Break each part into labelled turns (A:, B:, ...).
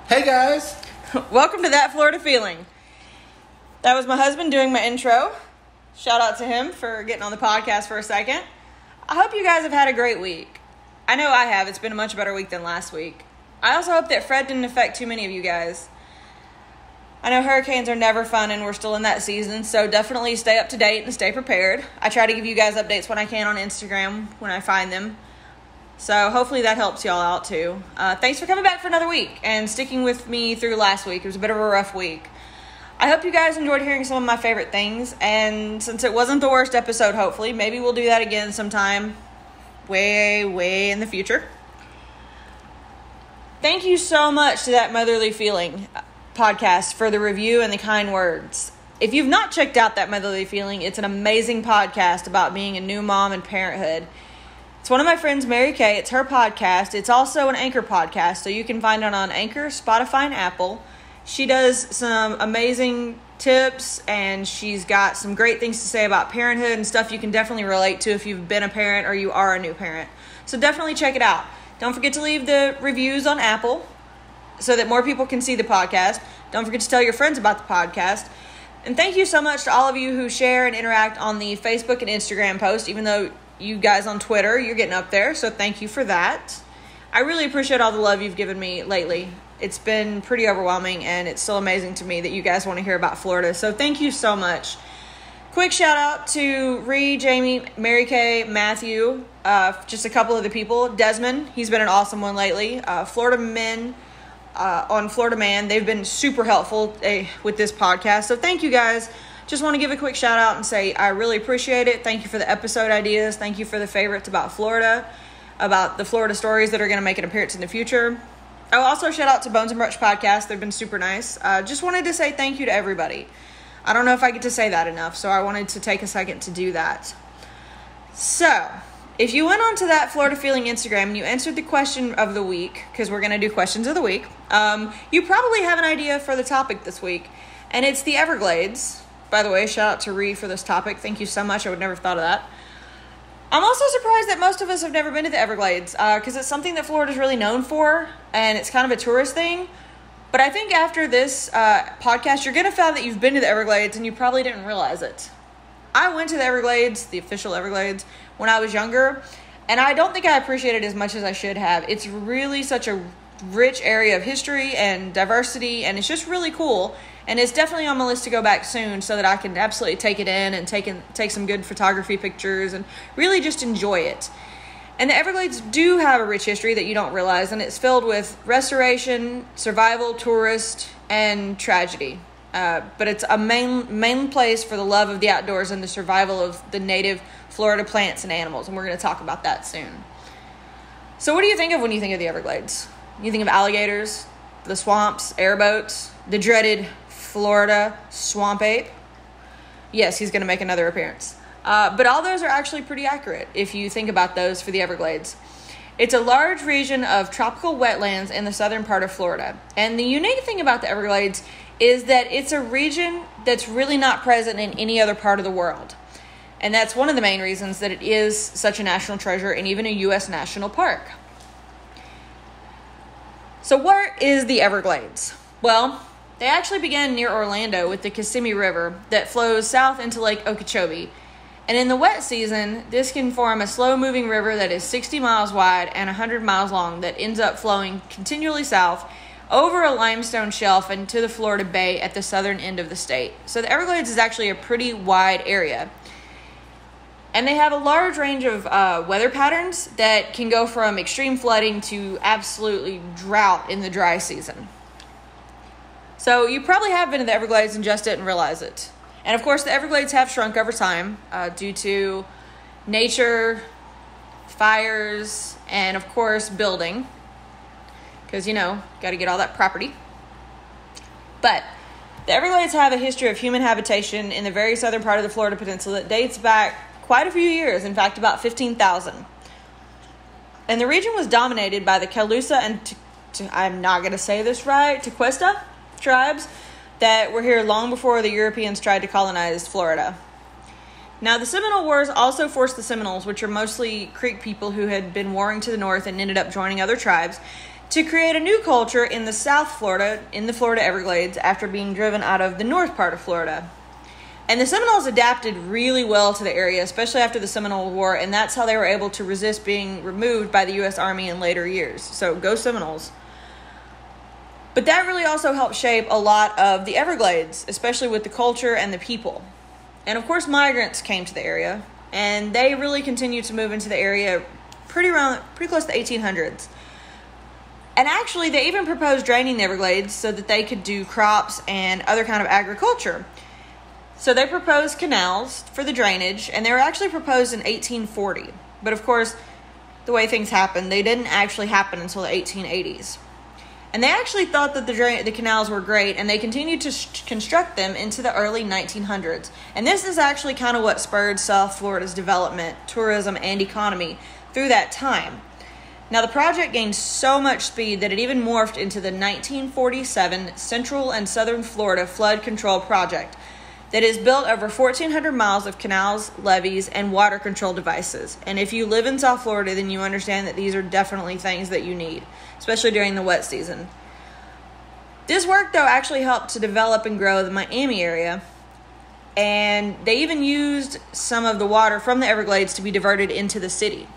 A: Hey guys!
B: Welcome to That Florida Feeling. That was my husband doing my intro. Shout out to him for getting on the podcast for a second. I hope you guys have had a great week. I know I have. It's been a much better week than last week. I also hope that Fred didn't affect too many of you guys. I know hurricanes are never fun and we're still in that season, so definitely stay up to date and stay prepared. I try to give you guys updates when I can on Instagram when I find them. So hopefully that helps y'all out too. Thanks for coming back for another week and sticking with me through last week. It was a bit of a rough week. I hope you guys enjoyed hearing some of my favorite things. And since it wasn't the worst episode, hopefully, maybe we'll do that again sometime way in the future. Thank you so much to That Motherly Feeling podcast for the review and the kind words. If you've not checked out That Motherly Feeling, it's an amazing podcast about being a new mom and parenthood. It's one of my friends, Mary Kay. It's her podcast. It's also an Anchor podcast, so you can find it on Anchor, Spotify, and Apple. She does some amazing tips, and she's got some great things to say about parenthood and stuff you can definitely relate to if you've been a parent or you are a new parent. So definitely check it out. Don't forget to leave the reviews on Apple so that more people can see the podcast. Don't forget to tell your friends about the podcast. And thank you so much to all of you who share and interact on the Facebook and Instagram post, even though you guys on Twitter, you're getting up there, so thank you for that. I really appreciate all the love you've given me lately. It's been pretty overwhelming, and it's still amazing to me that you guys want to hear about Florida, so thank you so much. Quick shout out to Ree, Jamie, Mary Kay, Matthew, just a couple of the people. Desmond, he's been an awesome one lately. Florida Men on Florida Man, they've been super helpful with this podcast, so thank you guys. Just want to give a quick shout out and say I really appreciate it. Thank you for the episode ideas. Thank you for the favorites about Florida, about the Florida stories that are going to make an appearance in the future. I'll also shout out to Bones and Brunch Podcast. They've been super nice. Just wanted to say thank you to everybody. I don't know if I get to say that enough, so I wanted to take a second to do that. So, if you went on to That Florida Feeling Instagram and you answered the question of the week, because we're going to do questions of the week, you probably have an idea for the topic this week, and it's the Everglades. By the way, shout out to Ree for this topic. Thank you so much. I would never have thought of that. I'm also surprised that most of us have never been to the Everglades because it's something that Florida's really known for, and it's kind of a tourist thing. But I think after this podcast, you're going to find that you've been to the Everglades and you probably didn't realize it. I went to the Everglades, the official Everglades, when I was younger, and I don't think I appreciated it as much as I should have. It's really such a rich area of history and diversity, and it's just really cool. And it's definitely on my list to go back soon so that I can absolutely take it in and take some good photography pictures and really just enjoy it. And the Everglades do have a rich history that you don't realize, and it's filled with restoration, survival, tourist, and tragedy. But it's a main place for the love of the outdoors and the survival of the native Florida plants and animals, and we're going to talk about that soon. So what do you think of when you think of the Everglades? You think of alligators, the swamps, airboats, the dreaded Florida swamp ape. Yes, he's going to make another appearance. But all those are actually pretty accurate if you think about those for the Everglades. It's a large region of tropical wetlands in the southern part of Florida. And the unique thing about the Everglades is that it's a region that's really not present in any other part of the world. And that's one of the main reasons that it is such a national treasure and even a U.S. national park. So where is the Everglades? Well, they actually began near Orlando with the Kissimmee River that flows south into Lake Okeechobee. And in the wet season, this can form a slow-moving river that is 60 miles wide and 100 miles long that ends up flowing continually south over a limestone shelf into the Florida Bay at the southern end of the state. So the Everglades is actually a pretty wide area. And they have a large range of weather patterns that can go from extreme flooding to absolutely drought in the dry season. So you probably have been to the Everglades and just didn't realize it. And of course, the Everglades have shrunk over time due to nature, fires, and of course, building. Because, got to get all that property. But the Everglades have a history of human habitation in the very southern part of the Florida Peninsula that dates back quite a few years, in fact, about 15,000. And the region was dominated by the Calusa and, I'm not going to say this right, Tequesta tribes that were here long before the Europeans tried to colonize Florida. Now, the Seminole Wars also forced the Seminoles, which are mostly Creek people who had been warring to the north and ended up joining other tribes, to create a new culture in the South Florida, in the Florida Everglades, after being driven out of the north part of Florida. And the Seminoles adapted really well to the area, especially after the Seminole War, and that's how they were able to resist being removed by the U.S. Army in later years. So go Seminoles. But that really also helped shape a lot of the Everglades, especially with the culture and the people. And of course, migrants came to the area, and they really continued to move into the area pretty close to the 1800s. And actually, they even proposed draining the Everglades so that they could do crops and other kind of agriculture. So they proposed canals for the drainage, and they were actually proposed in 1840. But of course, the way things happened, they didn't actually happen until the 1880s. And they actually thought that the canals were great, and they continued to construct them into the early 1900s. And this is actually kind of what spurred South Florida's development, tourism, and economy through that time. Now, the project gained so much speed that it even morphed into the 1947 Central and Southern Florida Flood Control Project that is built over 1,400 miles of canals, levees, and water control devices. And if you live in South Florida, then you understand that these are definitely things that you need, especially during the wet season. This work, though, actually helped to develop and grow the Miami area, and they even used some of the water from the Everglades to be diverted into the city.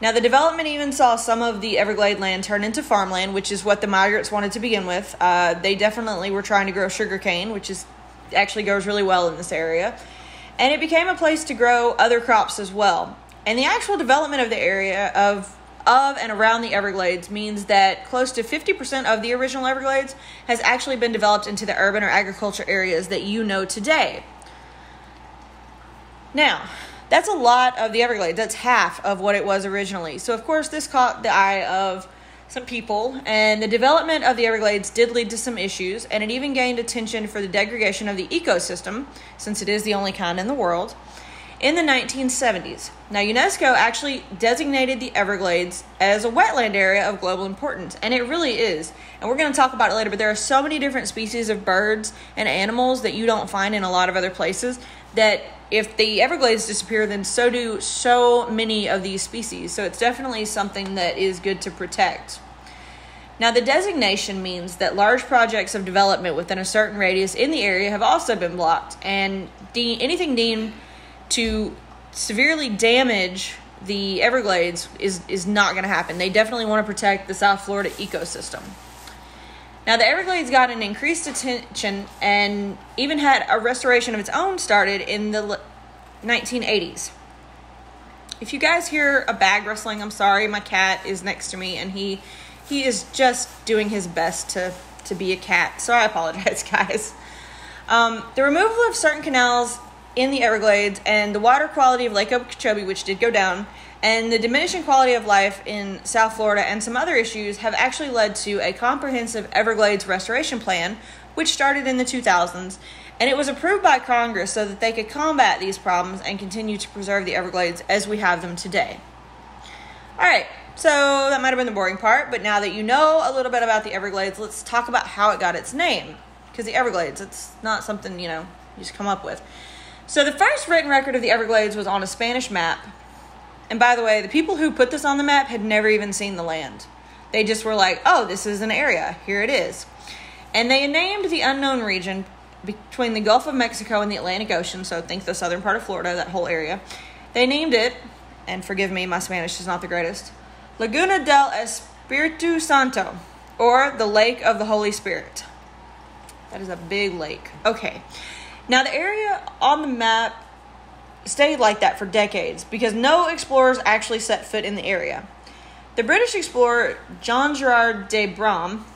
B: Now, the development even saw some of the Everglade land turn into farmland, which is what the migrants wanted to begin with. They definitely were trying to grow sugarcane, which actually grows really well in this area. And it became a place to grow other crops as well. And the actual development of the area of and around the Everglades means that close to 50% of the original Everglades has actually been developed into the urban or agriculture areas that you know today. Now, that's a lot of the Everglades. That's half of what it was originally. So, of course, this caught the eye of some people, and the development of the Everglades did lead to some issues, and it even gained attention for the degradation of the ecosystem, since it is the only kind in the world, in the 1970s. Now, UNESCO actually designated the Everglades as a wetland area of global importance, and it really is. And we're going to talk about it later, but there are so many different species of birds and animals that you don't find in a lot of other places that if the Everglades disappear, then so do so many of these species. So it's definitely something that is good to protect. Now, the designation means that large projects of development within a certain radius in the area have also been blocked, and anything deemed to severely damage the Everglades is not going to happen. They definitely want to protect the South Florida ecosystem. Now, the Everglades got an increased attention and even had a restoration of its own started in the 1980s. If you guys hear a bag rustling, I'm sorry. My cat is next to me, and he is just doing his best to be a cat. So I apologize, guys. The removal of certain canals in the Everglades and the water quality of Lake Okeechobee, which did go down, and the diminishing quality of life in South Florida and some other issues have actually led to a comprehensive Everglades restoration plan, which started in the 2000s, and it was approved by Congress so that they could combat these problems and continue to preserve the Everglades as we have them today. All right, so that might have been the boring part, but now that you know a little bit about the Everglades, let's talk about how it got its name, because the Everglades, it's not something, you just come up with. So the first written record of the Everglades was on a Spanish map. And by the way, the people who put this on the map had never even seen the land. They just were like, oh, this is an area. Here it is. And they named the unknown region between the Gulf of Mexico and the Atlantic Ocean, so think the southern part of Florida, that whole area. They named it, and forgive me, my Spanish is not the greatest, Laguna del Espiritu Santo, or the Lake of the Holy Spirit. That is a big lake. Okay. Now, the area on the map stayed like that for decades because no explorers actually set foot in the area. The British explorer John Gerard de Brom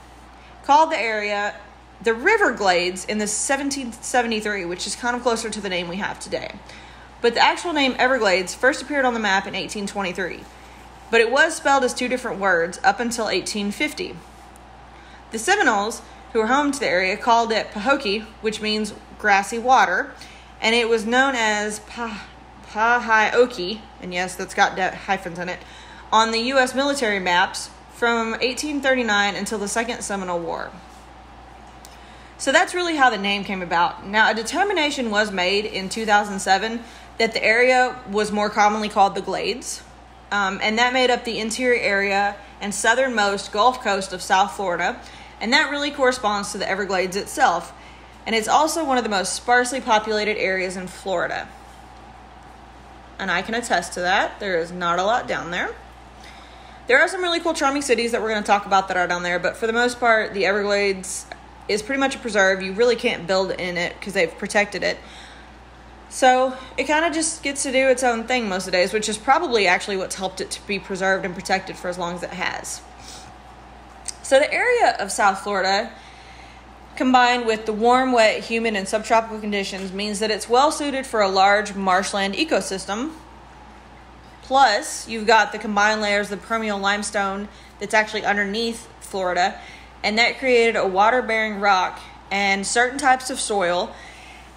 B: called the area the Everglades in 1773, which is kind of closer to the name we have today. But the actual name Everglades first appeared on the map in 1823, but it was spelled as two different words up until 1850. The Seminoles, who were home to the area, called it Pahokee, which means grassy water, and it was known as Pahioke, and yes, that's got hyphens in it, on the U.S. military maps from 1839 until the Second Seminole War. So that's really how the name came about. Now, a determination was made in 2007 that the area was more commonly called the Glades, and that made up the interior area and southernmost Gulf Coast of South Florida, and that really corresponds to the Everglades itself. And it's also one of the most sparsely populated areas in Florida. And I can attest to that. There is not a lot down there. There are some really cool, charming cities that we're going to talk about that are down there, but for the most part, the Everglades is pretty much a preserve. You really can't build in it because they've protected it. So it kind of just gets to do its own thing most of the days, which is probably actually what's helped it to be preserved and protected for as long as it has. So the area of South Florida, combined with the warm, wet, humid, and subtropical conditions, means that it's well suited for a large marshland ecosystem. Plus, you've got the combined layers of permeable limestone that's actually underneath Florida, and that created a water-bearing rock and certain types of soil.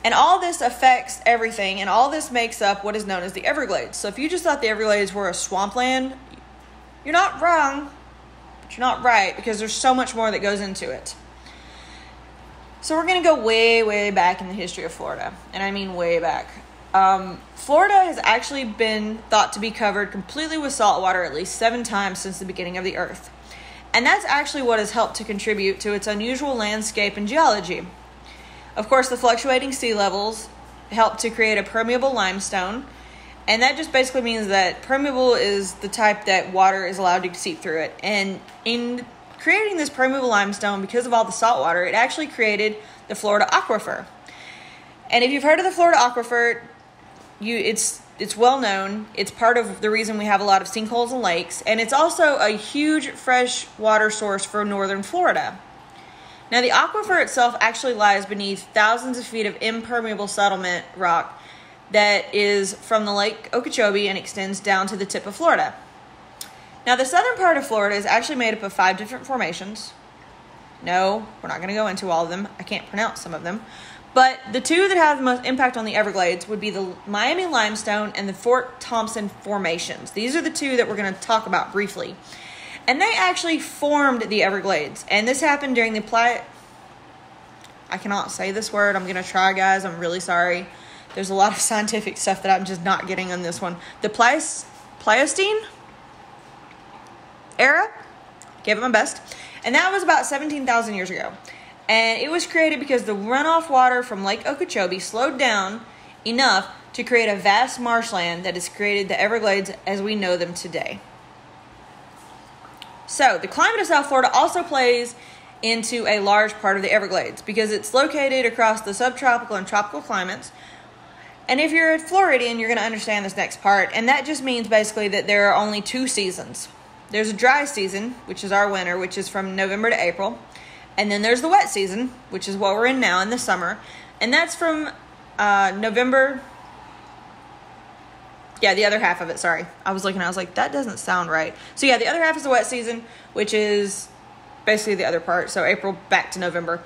B: And all this affects everything, and all this makes up what is known as the Everglades. So if you just thought the Everglades were a swampland, you're not wrong, but you're not right, because there's so much more that goes into it. So we're going to go way, way back in the history of Florida, and I mean way back. Florida has actually been thought to be covered completely with salt water at least 7 times since the beginning of the earth. And that's actually what has helped to contribute to its unusual landscape and geology. Of course, the fluctuating sea levels help to create a permeable limestone, and that just basically means that permeable is the type that water is allowed to seep through it. And in creating this permeable limestone, because of all the salt water, it actually created the Florida aquifer. And if you've heard of the Florida aquifer, it's well known. It's part of the reason we have a lot of sinkholes and lakes, and it's also a huge fresh water source for northern Florida. Now, the aquifer itself actually lies beneath thousands of feet of impermeable settlement rock that is from the Lake Okeechobee and extends down to the tip of Florida. Now, the southern part of Florida is actually made up of 5 different formations. No, we're not going to go into all of them. I can't pronounce some of them. But the 2 that have the most impact on the Everglades would be the Miami Limestone and the Fort Thompson formations. These are the 2 that we're going to talk about briefly. And they actually formed the Everglades. And this happened during the I cannot say this word. I'm going to try, guys. I'm really sorry. There's a lot of scientific stuff that I'm just not getting on this one. The Pleistocene era. Gave it my best. And that was about 17,000 years ago. And it was created because the runoff water from Lake Okeechobee slowed down enough to create a vast marshland that has created the Everglades as we know them today. So, the climate of South Florida also plays into a large part of the Everglades because it's located across the subtropical and tropical climates. And if you're a Floridian, you're going to understand this next part. And that just means basically that there are only 2 seasons. There's a dry season, which is our winter, which is from November to April. And then there's the wet season, which is what we're in now in the summer. And that's from November. Yeah, the other half of it, sorry. I was like, that doesn't sound right. So yeah, the other half is the wet season, which is basically the other part. So April back to November.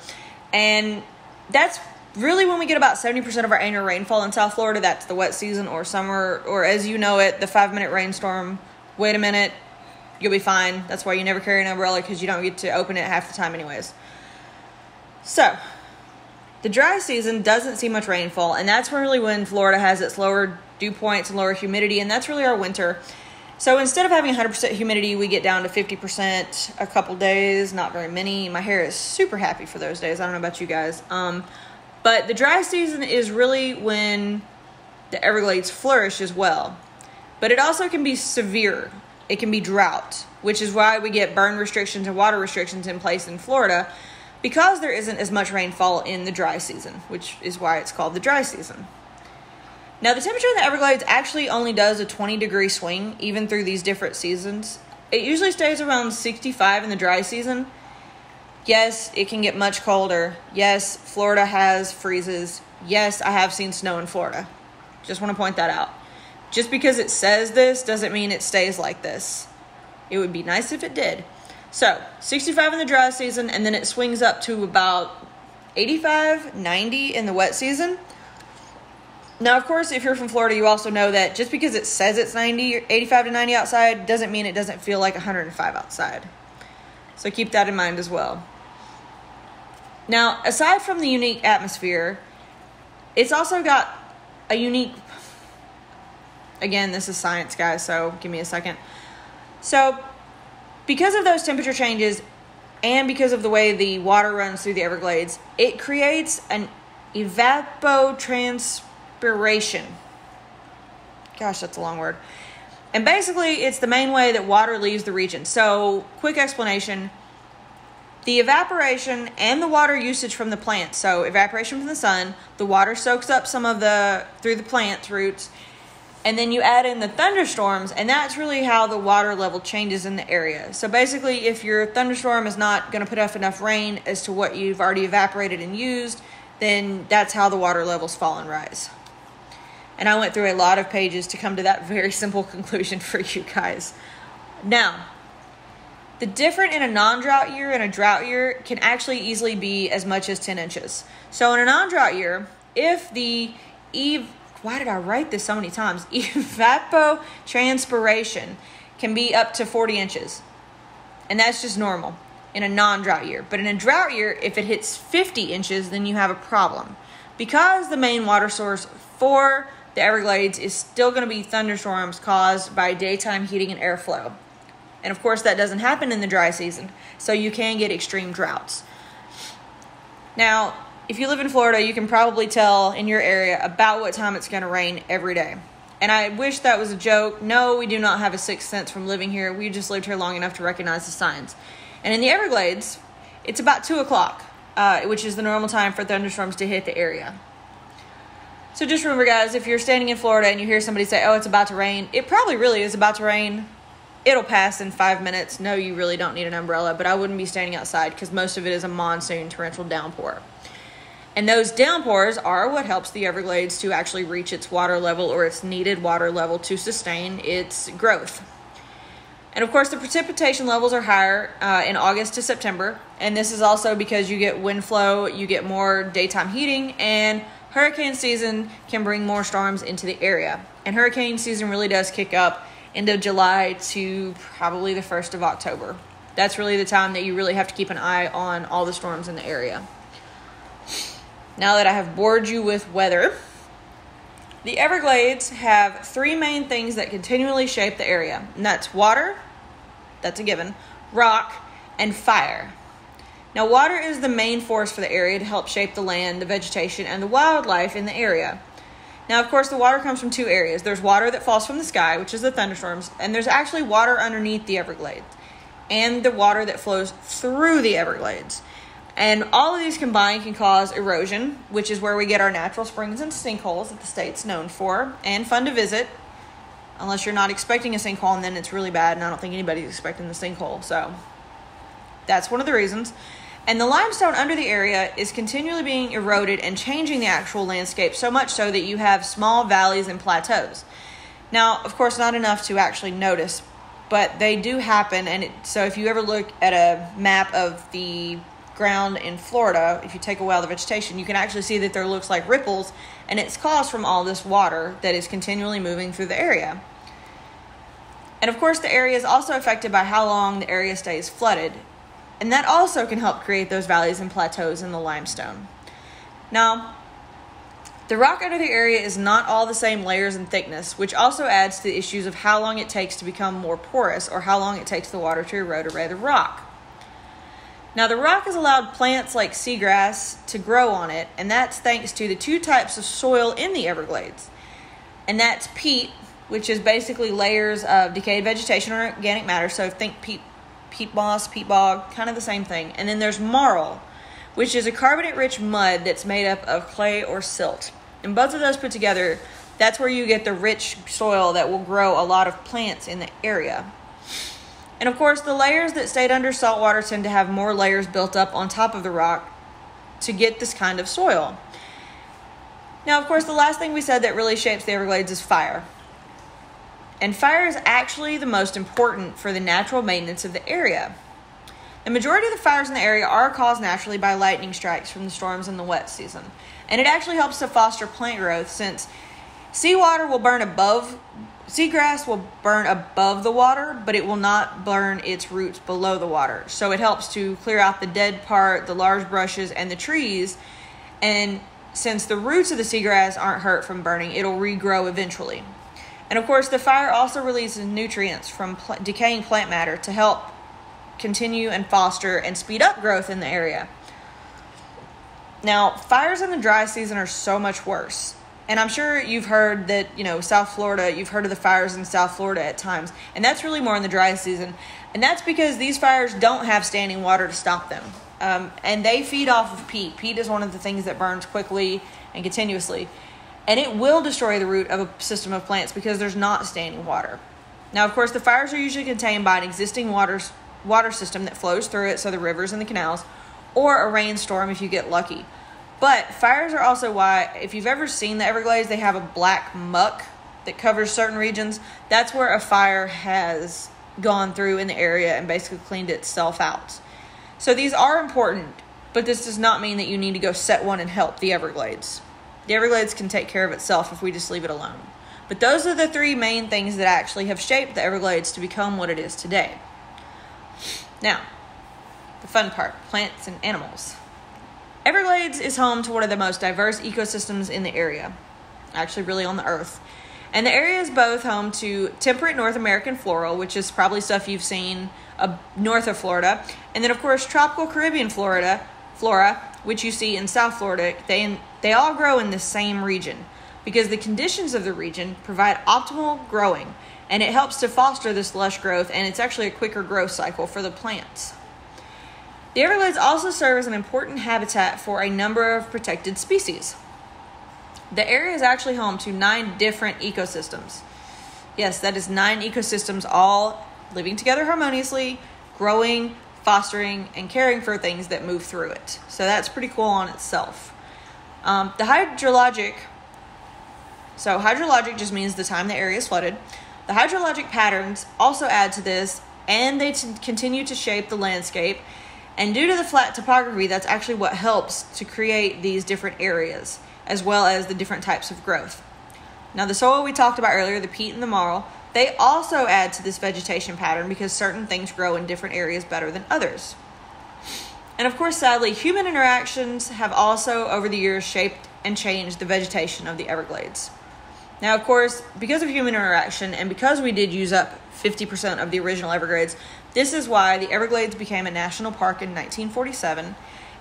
B: And that's really when we get about 70% of our annual rainfall in South Florida. That's the wet season or summer, or as you know it, the 5-minute rainstorm. Wait a minute, you'll be fine. That's why you never carry an umbrella, because you don't get to open it half the time anyways. So, the dry season doesn't see much rainfall, and that's really when Florida has its lower dew points and lower humidity, and that's really our winter. So instead of having 100% humidity, we get down to 50% a couple days, not very many. My hair is super happy for those days. I don't know about you guys. But the dry season is really when the Everglades flourish as well. But it also can be severe. It can be drought, which is why we get burn restrictions and water restrictions in place in Florida, because there isn't as much rainfall in the dry season, which is why it's called the dry season. Now, the temperature in the Everglades actually only does a 20-degree swing, even through these different seasons. It usually stays around 65 in the dry season. Yes, it can get much colder. Yes, Florida has freezes. Yes, I have seen snow in Florida. Just want to point that out. Just because it says this doesn't mean it stays like this. It would be nice if it did. So, 65 in the dry season, and then it swings up to about 85, 90 in the wet season. Now, of course, if you're from Florida, you also know that just because it says it's 85 to 90 outside doesn't mean it doesn't feel like 105 outside. So keep that in mind as well. Now, aside from the unique atmosphere, it's also got a unique... Again, this is science, guys, so give me a second. So, Because of those temperature changes and because of the way the water runs through the Everglades, it creates an evapotranspiration. Gosh, that's a long word. And basically, it's the main way that water leaves the region. So, quick explanation. The evaporation and the water usage from the plants. So, evaporation from the sun, the water soaks up some of through the plant roots, and then you add in the thunderstorms, and that's really how the water level changes in the area. So basically, if your thunderstorm is not going to put up enough rain as to what you've already evaporated and used, then that's how the water levels fall and rise. And I went through a lot of pages to come to that very simple conclusion for you guys. Now, the difference in a non-drought year and a drought year can actually easily be as much as 10 inches. So in a non-drought year, if the why did I write this so many times? Evapotranspiration can be up to 40 inches. And that's just normal in a non-drought year. But in a drought year, if it hits 50 inches, then you have a problem. Because the main water source for the Everglades is still going to be thunderstorms caused by daytime heating and airflow. And of course, that doesn't happen in the dry season. So you can get extreme droughts. Now, if you live in Florida, you can probably tell in your area about what time it's going to rain every day. And I wish that was a joke. No, we do not have a sixth sense from living here. We just lived here long enough to recognize the signs. And in the Everglades, it's about 2 o'clock, which is the normal time for thunderstorms to hit the area. So just remember, guys, if you're standing in Florida and you hear somebody say, oh, it's about to rain, it probably really is about to rain. It'll pass in 5 minutes. No, you really don't need an umbrella, but I wouldn't be standing outside because most of it is a monsoon torrential downpour. And those downpours are what helps the Everglades to actually reach its water level or its needed water level to sustain its growth. And of course, the precipitation levels are higher in August to September. And this is also because you get wind flow, you get more daytime heating, and hurricane season can bring more storms into the area. And hurricane season really does kick up into July to probably the 1st of October. That's really the time that you really have to keep an eye on all the storms in the area. Now that I have bored you with weather, the Everglades have 3 main things that continually shape the area. And that's water, that's a given, rock, and fire. Now, water is the main force for the area to help shape the land, the vegetation, and the wildlife in the area. Now, of course, the water comes from 2 areas. There's water that falls from the sky, which is the thunderstorms, and there's actually water underneath the Everglades, and the water that flows through the Everglades. And all of these combined can cause erosion, which is where we get our natural springs and sinkholes that the state's known for, and fun to visit, unless you're not expecting a sinkhole, and then it's really bad, and I don't think anybody's expecting the sinkhole, so that's one of the reasons. And the limestone under the area is continually being eroded and changing the actual landscape so much so that you have small valleys and plateaus. Now, of course, not enough to actually notice, but they do happen, and so if you ever look at a map of the ground in Florida, if you take away all the vegetation, you can actually see that there looks like ripples, and it's caused from all this water that is continually moving through the area. And of course, the area is also affected by how long the area stays flooded, and that also can help create those valleys and plateaus in the limestone. Now, the rock under the area is not all the same layers and thickness, which also adds to the issues of how long it takes to become more porous or how long it takes the water to erode away the rock. Now, the rock has allowed plants like seagrass to grow on it, and that's thanks to the 2 types of soil in the Everglades. And that's peat, which is basically layers of decayed vegetation or organic matter, so think peat moss, peat bog, kind of the same thing. And then there's marl, which is a carbonate-rich mud that's made up of clay or silt. And both of those put together, that's where you get the rich soil that will grow a lot of plants in the area. And of course, the layers that stayed under salt water tend to have more layers built up on top of the rock to get this kind of soil. Now, of course, the last thing we said that really shapes the Everglades is fire. And fire is actually the most important for the natural maintenance of the area. The majority of the fires in the area are caused naturally by lightning strikes from the storms in the wet season. And it actually helps to foster plant growth since seagrass will burn above the water, but it will not burn its roots below the water. So it helps to clear out the dead part, the large brushes, and the trees. And since the roots of the seagrass aren't hurt from burning, it'll regrow eventually. And of course, the fire also releases nutrients from decaying plant matter to help continue and foster and speed up growth in the area. Now, fires in the dry season are so much worse. And I'm sure you've heard that, South Florida, you've heard of the fires in South Florida at times. And that's really more in the dry season. And that's because these fires don't have standing water to stop them. And they feed off of peat. Peat is one of the things that burns quickly and continuously. And it will destroy the root of a system of plants because there's not standing water. Now, of course, the fires are usually contained by an existing water system that flows through it, so the rivers and the canals, or a rainstorm if you get lucky. But fires are also why, if you've ever seen the Everglades, they have a black muck that covers certain regions. That's where a fire has gone through in the area and basically cleaned itself out. So these are important, but this does not mean that you need to go set one and help the Everglades. The Everglades can take care of itself if we just leave it alone. But those are the three main things that actually have shaped the Everglades to become what it is today. Now, the fun part, plants and animals. Everglades is home to one of the most diverse ecosystems in the area, actually really on the earth. And the area is both home to temperate North American flora, which is probably stuff you've seen north of Florida, and then of course tropical Caribbean flora, which you see in South Florida. They all grow in the same region because the conditions of the region provide optimal growing, and it helps to foster this lush growth, and it's actually a quicker growth cycle for the plants. The Everglades also serve as an important habitat for a number of protected species. The area is actually home to 9 different ecosystems. Yes, that is 9 ecosystems all living together harmoniously, growing, fostering, and caring for things that move through it. So that's pretty cool on itself. Hydrologic just means the time the area is flooded. The hydrologic patterns also add to this, and they continue to shape the landscape. And due to the flat topography, that's actually what helps to create these different areas, as well as the different types of growth. Now, the soil we talked about earlier, the peat and the marl, they also add to this vegetation pattern because certain things grow in different areas better than others. And of course, sadly, human interactions have also over the years shaped and changed the vegetation of the Everglades. Now, of course, because of human interaction and because we did use up 50% of the original Everglades, this is why the Everglades became a national park in 1947,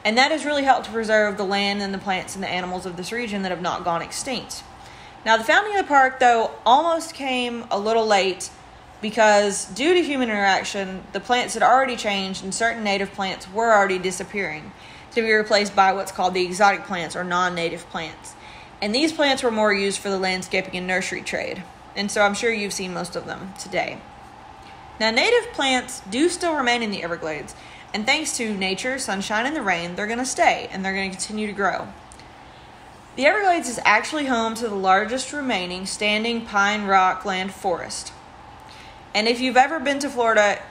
B: and that has really helped to preserve the land and the plants and the animals of this region that have not gone extinct. Now, the founding of the park, though, almost came a little late because due to human interaction, the plants had already changed and certain native plants were already disappearing to be replaced by what's called the exotic plants or non-native plants. And these plants were more used for the landscaping and nursery trade. And so I'm sure you've seen most of them today. Now, native plants do still remain in the Everglades. And thanks to nature, sunshine, and the rain, they're going to stay and they're going to continue to grow. The Everglades is actually home to the largest remaining standing pine rockland forest. And if you've ever been to Florida,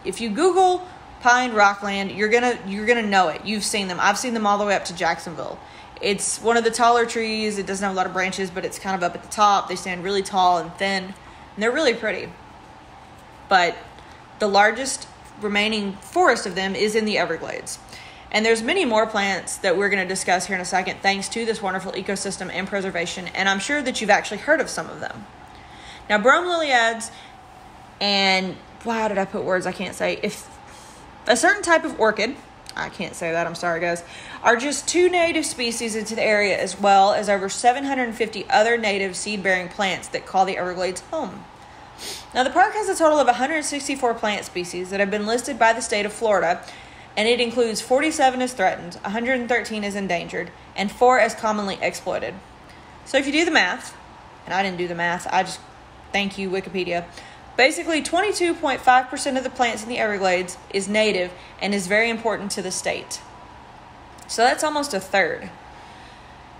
B: if you Google pine rockland, you're gonna know it. You've seen them. I've seen them all the way up to Jacksonville. It's one of the taller trees. It doesn't have a lot of branches, but it's kind of up at the top. They stand really tall and thin, and they're really pretty. But the largest remaining forest of them is in the Everglades. And there's many more plants that we're going to discuss here in a second, thanks to this wonderful ecosystem and preservation, and I'm sure that you've actually heard of some of them. Now, bromeliads and, why did I put words I can't say? If a certain type of orchid, I can't say that, I'm sorry guys, are just 2 native species into the area, as well as over 750 other native seed-bearing plants that call the Everglades home. Now, the park has a total of 164 plant species that have been listed by the state of Florida, and it includes 47 as threatened, 113 as endangered, and 4 as commonly exploited. So if you do the math, and I didn't do the math, I just thank you, Wikipedia. Basically, 22.5% of the plants in the Everglades is native and is very important to the state. So that's almost a third.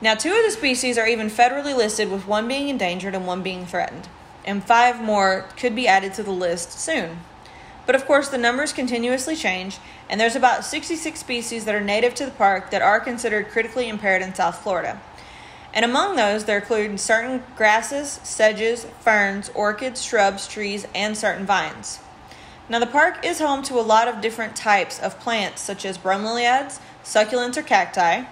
B: Now, 2 of the species are even federally listed, with 1 being endangered and 1 being threatened. And 5 more could be added to the list soon. But of course, the numbers continuously change, and there's about 66 species that are native to the park that are considered critically impaired in South Florida. And among those, there include certain grasses, sedges, ferns, orchids, shrubs, trees, and certain vines. Now, the park is home to a lot of different types of plants, such as bromeliads, succulents or cacti,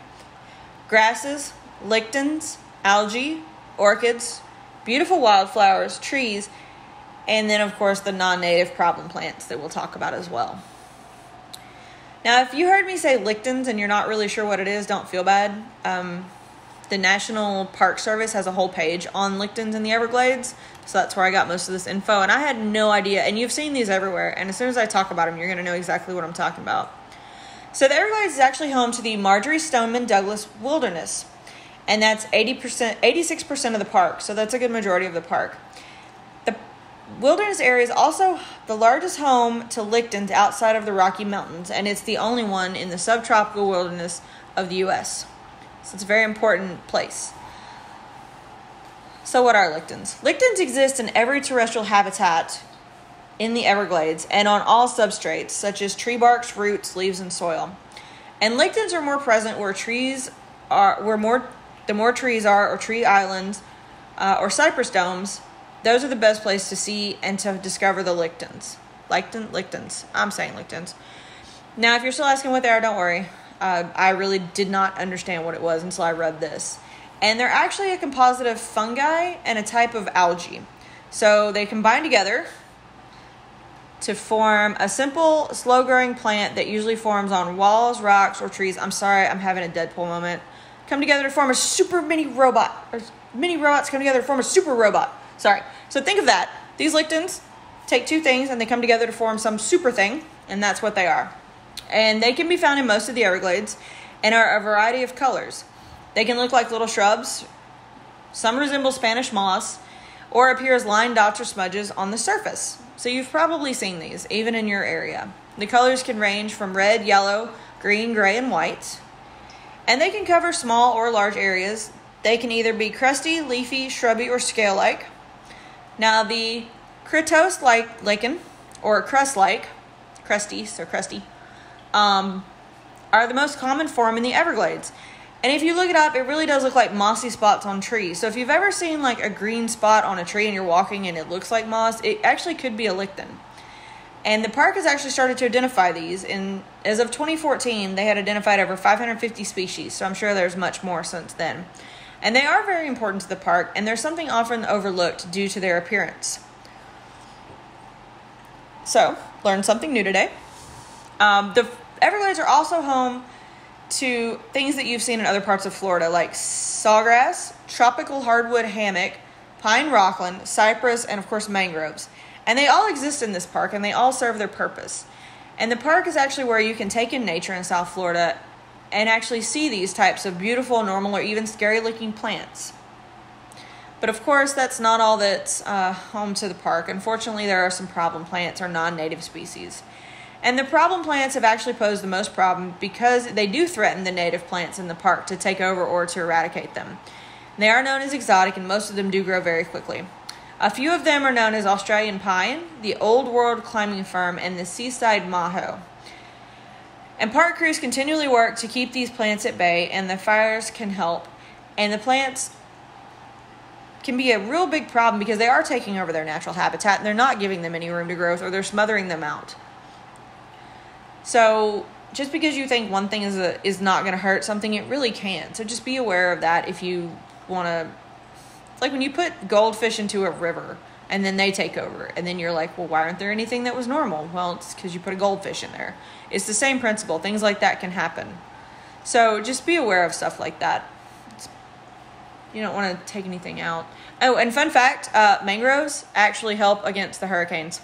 B: grasses, lichens, algae, orchids, beautiful wildflowers, trees, And then, of course, the non-native problem plants that we'll talk about as well. Now, if you heard me say lictins and you're not really sure what it is, don't feel bad. The National Park Service has a whole page on lictins in the Everglades, so that's where I got most of this info, and I had no idea, and you've seen these everywhere, and as soon as I talk about them, you're going to know exactly what I'm talking about. So the Everglades is actually home to the Marjorie Stoneman Douglas Wilderness, and that's 86% of the park, so that's a good majority of the park. The wilderness area is also the largest home to lictins outside of the Rocky Mountains, and it's the only one in the subtropical wilderness of the U.S., so it's a very important place. So what are lictins? Lictins exist in every terrestrial habitat in the Everglades and on all substrates, such as tree barks, roots, leaves, and soil. And lictins are more present where the more trees are, or tree islands, or cypress domes. Those are the best place to see and to discover the lictins. Lictins. I'm saying lictins. Now, if you're still asking what they are, don't worry. I really did not understand what it was until I read this. And they're actually a composite of fungi and a type of algae. So they combine together to form a simple, slow-growing plant that usually forms on walls, rocks, or trees. I'm sorry, I'm having a Deadpool moment. Come together to form a super mini robot. Or mini robots come together to form a super robot. Sorry. So think of that. These lictins take two things and they come together to form some super thing, and that's what they are. And they can be found in most of the Everglades and are a variety of colors. They can look like little shrubs. Some resemble Spanish moss or appear as line dots or smudges on the surface. So you've probably seen these, even in your area. The colors can range from red, yellow, green, gray, and white. And they can cover small or large areas. They can either be crusty, leafy, shrubby, or scale-like. Now the critose-like lichen, or crust-like, crusty, are the most common form in the Everglades. And if you look it up, it really does look like mossy spots on trees. So if you've ever seen like a green spot on a tree and you're walking and it looks like moss, it actually could be a lictin. And the park has actually started to identify these. And as of 2014, they had identified over 550 species. So I'm sure there's much more since then. And they are very important to the park, and they're something often overlooked due to their appearance. So, learned something new today. The Everglades are also home to things that you've seen in other parts of Florida, like sawgrass, tropical hardwood hammock, pine rockland, cypress, and of course mangroves. And they all exist in this park, and they all serve their purpose. And the park is actually where you can take in nature in South Florida and actually see these types of beautiful, normal, or even scary-looking plants. But of course, that's not all that's home to the park. Unfortunately, there are some problem plants or non-native species. And the problem plants have actually posed the most problem because they do threaten the native plants in the park to take over or to eradicate them. They are known as exotic, and most of them do grow very quickly. A few of them are known as Australian pine, the Old World climbing fern, and the seaside maho. And park crews continually work to keep these plants at bay, and the fires can help. And the plants can be a real big problem because they are taking over their natural habitat, and they're not giving them any room to growth, or they're smothering them out. So just because you think one thing is not going to hurt something, it really can. So just be aware of that if you want to. Like when you put goldfish into a river and then they take over, and then you're like, well, why aren't there anything that was normal? Well, it's because you put a goldfish in there. It's the same principle. Things like that can happen. So just be aware of stuff like that. You don't want to take anything out. Oh, and fun fact, mangroves actually help against the hurricanes.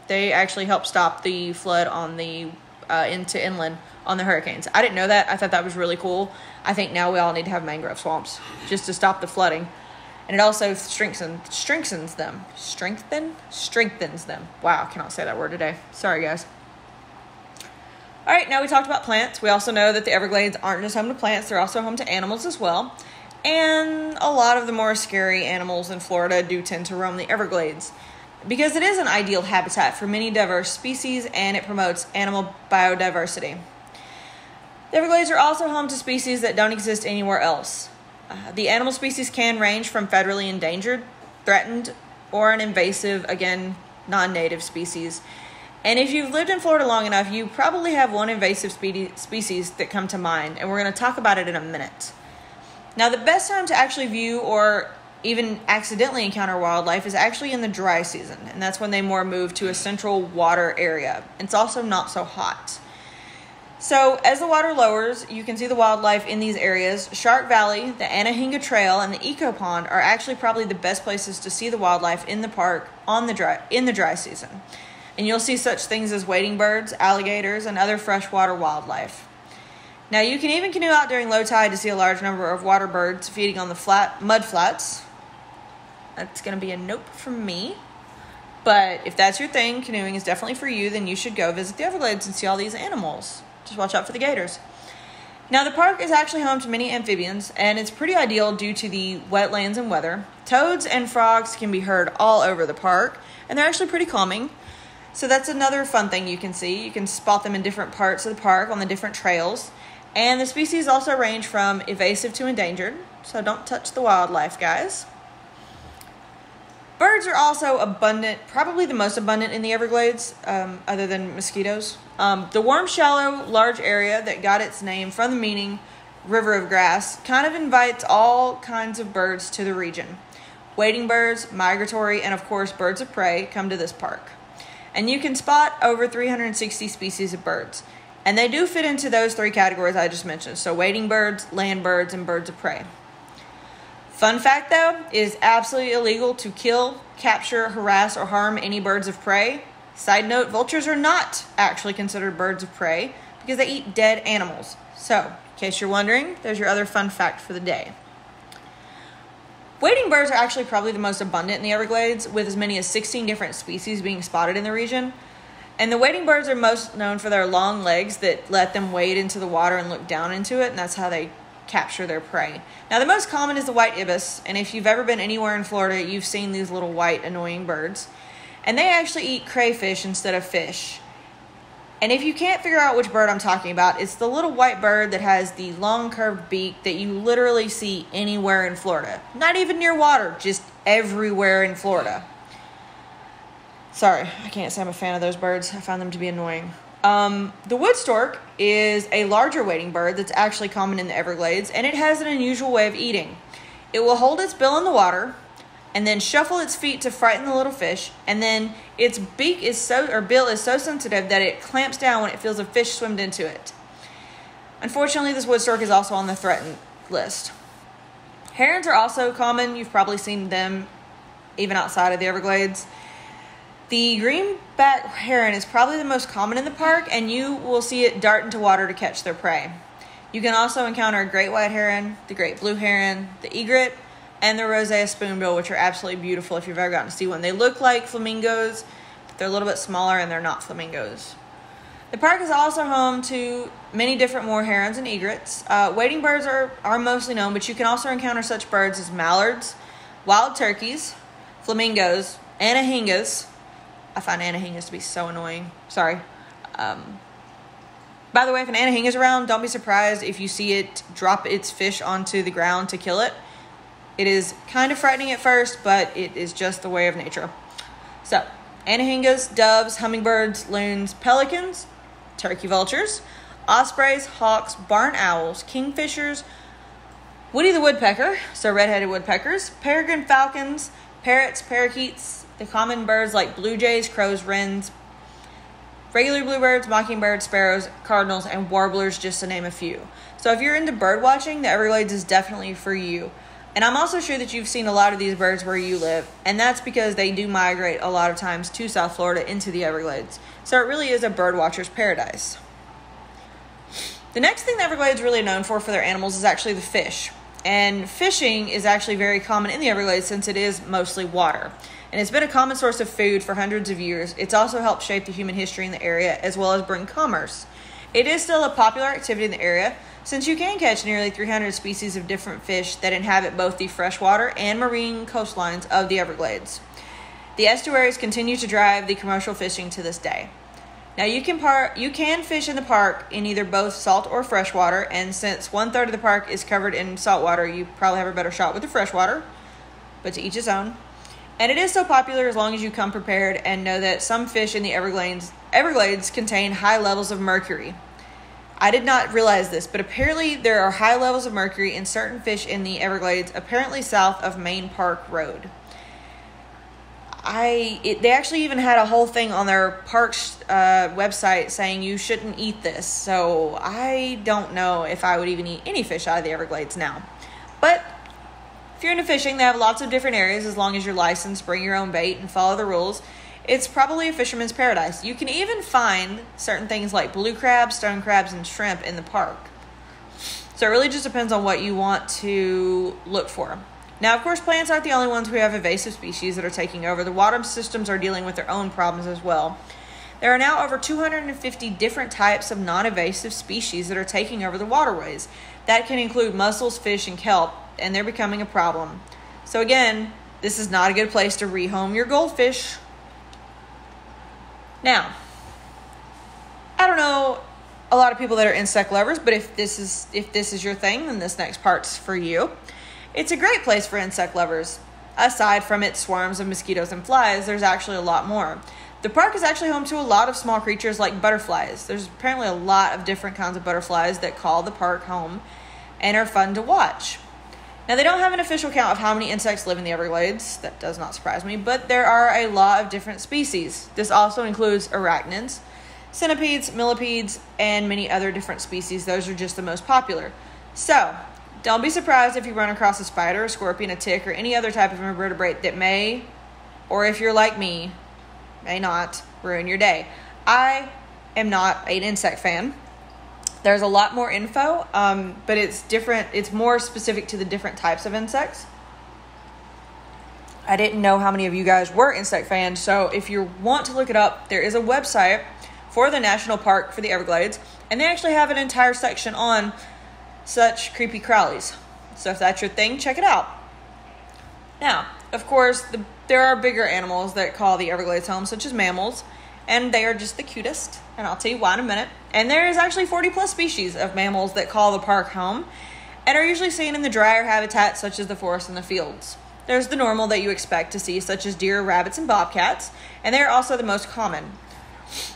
B: They actually help stop the flood on the into inland on the hurricanes. I didn't know that. I thought that was really cool. I think now we all need to have mangrove swamps just to stop the flooding. And it also strengthens them. Strengthens them. Wow, I cannot say that word today. Sorry, guys. All right, now we talked about plants. We also know that the Everglades aren't just home to plants. They're also home to animals as well. And a lot of the more scary animals in Florida do tend to roam the Everglades because it is an ideal habitat for many diverse species, and it promotes animal biodiversity. The Everglades are also home to species that don't exist anywhere else. The animal species can range from federally endangered, threatened, or an invasive, again, non-native species. And if you've lived in Florida long enough, you probably have one invasive species that come to mind, and we're going to talk about it in a minute. Now, the best time to actually view or even accidentally encounter wildlife is actually in the dry season, and that's when they more move to a central water area. It's also not so hot. So as the water lowers, you can see the wildlife in these areas. Shark Valley, the Anahinga Trail, and the Eco Pond are actually probably the best places to see the wildlife in the park in the dry season. And you'll see such things as wading birds, alligators, and other freshwater wildlife. Now you can even canoe out during low tide to see a large number of water birds feeding on the mud flats. That's going to be a nope from me. But if that's your thing, canoeing is definitely for you, then you should go visit the Everglades and see all these animals. Just watch out for the gators. Now the park is actually home to many amphibians, and it's pretty ideal due to the wetlands and weather. Toads and frogs can be heard all over the park, and they're actually pretty calming. So that's another fun thing you can see. You can spot them in different parts of the park on the different trails. And the species also range from invasive to endangered, so don't touch the wildlife, guys. Birds are also abundant, probably the most abundant in the Everglades, other than mosquitoes. The warm, shallow, large area that got its name from the meaning river of grass kind of invites all kinds of birds to the region. Wading birds, migratory, and of course birds of prey come to this park. And you can spot over 360 species of birds. And they do fit into those three categories I just mentioned. So wading birds, land birds, and birds of prey. Fun fact though, it is absolutely illegal to kill, capture, harass, or harm any birds of prey. Side note, vultures are not actually considered birds of prey because they eat dead animals. So, in case you're wondering, there's your other fun fact for the day. Wading birds are actually probably the most abundant in the Everglades, with as many as 16 different species being spotted in the region. And the wading birds are most known for their long legs that let them wade into the water and look down into it, and that's how they capture their prey. Now, the most common is the white ibis, and if you've ever been anywhere in Florida, you've seen these little white annoying birds. And they actually eat crayfish instead of fish. And if you can't figure out which bird I'm talking about, it's the little white bird that has the long curved beak that you literally see anywhere in Florida. Not even near water, just everywhere in Florida. Sorry, I can't say I'm a fan of those birds. I find them to be annoying. The wood stork is a larger wading bird that's actually common in the Everglades, and it has an unusual way of eating. It will hold its bill in the water and then shuffle its feet to frighten the little fish, and then its bill is so sensitive that it clamps down when it feels a fish swim into it. Unfortunately, this wood stork is also on the threatened list. Herons are also common. You've probably seen them even outside of the Everglades. The greenback heron is probably the most common in the park, and you will see it dart into water to catch their prey. You can also encounter a great white heron, the great blue heron, the egret, and the rosea spoonbill, which are absolutely beautiful if you've ever gotten to see one. They look like flamingos, but they're a little bit smaller and they're not flamingos. The park is also home to many different more herons and egrets. Wading birds are mostly known, but you can also encounter such birds as mallards, wild turkeys, flamingos, anahingas. I find anahingas to be so annoying. Sorry. By the way, if an anahinga is around, don't be surprised if you see it drop its fish onto the ground to kill it. It is kind of frightening at first, but it is just the way of nature. So, anahingas, doves, hummingbirds, loons, pelicans, turkey vultures, ospreys, hawks, barn owls, kingfishers, Woody the woodpecker, so red-headed woodpeckers, peregrine falcons, parrots, parakeets, the common birds like blue jays, crows, wrens, regular bluebirds, mockingbirds, sparrows, cardinals, and warblers, just to name a few. So if you're into bird watching, the Everglades is definitely for you. And I'm also sure that you've seen a lot of these birds where you live, and that's because they do migrate a lot of times to South Florida into the Everglades. So it really is a bird watcher's paradise. The next thing the Everglades is really known for their animals is actually the fish. And fishing is actually very common in the Everglades since it is mostly water. And it's been a common source of food for hundreds of years. It's also helped shape the human history in the area as well as bring commerce. It is still a popular activity in the area since you can catch nearly 300 species of different fish that inhabit both the freshwater and marine coastlines of the Everglades. The estuaries continue to drive the commercial fishing to this day. Now you can fish in the park in either both salt or freshwater, and since 1/3 of the park is covered in saltwater, you probably have a better shot with the freshwater, but to each his own. And it is so popular as long as you come prepared and know that some fish in the Everglades contain high levels of mercury. I did not realize this, but apparently there are high levels of mercury in certain fish in the Everglades, apparently south of Main Park Road. They actually even had a whole thing on their park's website saying you shouldn't eat this. So I don't know if I would even eat any fish out of the Everglades now. But if you're into fishing, they have lots of different areas. As long as you're licensed, bring your own bait, and follow the rules, it's probably a fisherman's paradise. You can even find certain things like blue crabs, stone crabs, and shrimp in the park. So it really just depends on what you want to look for. Now, of course, plants aren't the only ones who have invasive species that are taking over. The water systems are dealing with their own problems as well. There are now over 250 different types of non-invasive species that are taking over the waterways. That can include mussels, fish, and kelp, and they're becoming a problem. So again, this is not a good place to rehome your goldfish. Now, I don't know a lot of people that are insect lovers, but if this is your thing, then this next part's for you. It's a great place for insect lovers. Aside from its swarms of mosquitoes and flies, there's actually a lot more. The park is actually home to a lot of small creatures like butterflies. There's apparently a lot of different kinds of butterflies that call the park home and are fun to watch. Now, they don't have an official count of how many insects live in the Everglades. That does not surprise me, but there are a lot of different species. This also includes arachnids, centipedes, millipedes, and many other different species. Those are just the most popular. So, don't be surprised if you run across a spider, a scorpion, a tick, or any other type of invertebrate that may, or if you're like me, may not ruin your day. I am not an insect fan. There's a lot more info, but it's different. It's more specific to the different types of insects. I didn't know how many of you guys were insect fans, so if you want to look it up, there is a website for the National Park for the Everglades, and they actually have an entire section on such creepy crawlies. So if that's your thing, check it out. Now, of course, there are bigger animals that call the Everglades home, such as mammals, and they are just the cutest, and I'll tell you why in a minute. And there is actually 40 plus species of mammals that call the park home and are usually seen in the drier habitats such as the forest and the fields. There's the normal that you expect to see, such as deer, rabbits, and bobcats, and they're also the most common.